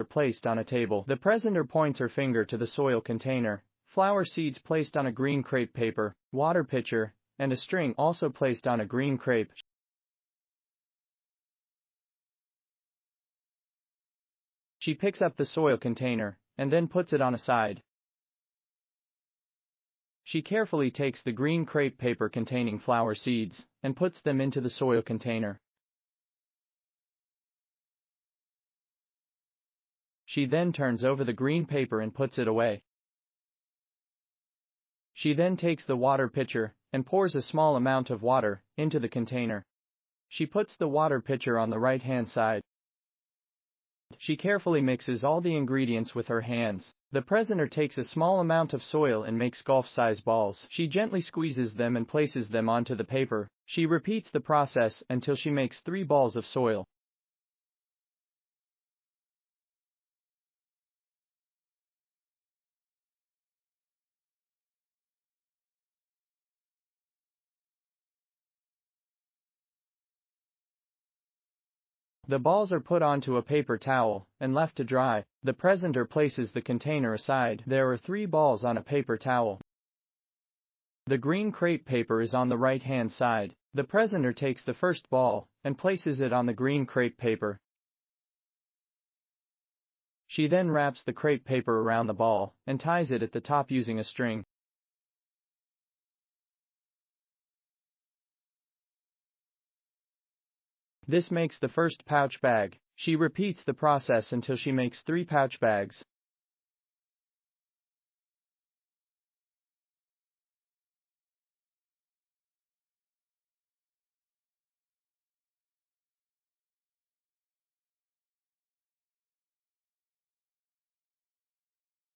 placed on a table. The presenter points her finger to the soil container, flower seeds placed on a green crepe paper, water pitcher, and a string also placed on a green crepe. She picks up the soil container and then puts it on a side. She carefully takes the green crepe paper containing flower seeds and puts them into the soil container. She then turns over the green paper and puts it away. She then takes the water pitcher and pours a small amount of water into the container. She puts the water pitcher on the right-hand side. She carefully mixes all the ingredients with her hands. The presenter takes a small amount of soil and makes golf-size balls. She gently squeezes them and places them onto the paper. She repeats the process until she makes 3 balls of soil. The balls are put onto a paper towel and left to dry. The presenter places the container aside. There are 3 balls on a paper towel. The green crepe paper is on the right-hand side. The presenter takes the first ball and places it on the green crepe paper. She then wraps the crepe paper around the ball and ties it at the top using a string. This makes the first pouch bag. She repeats the process until she makes 3 pouch bags.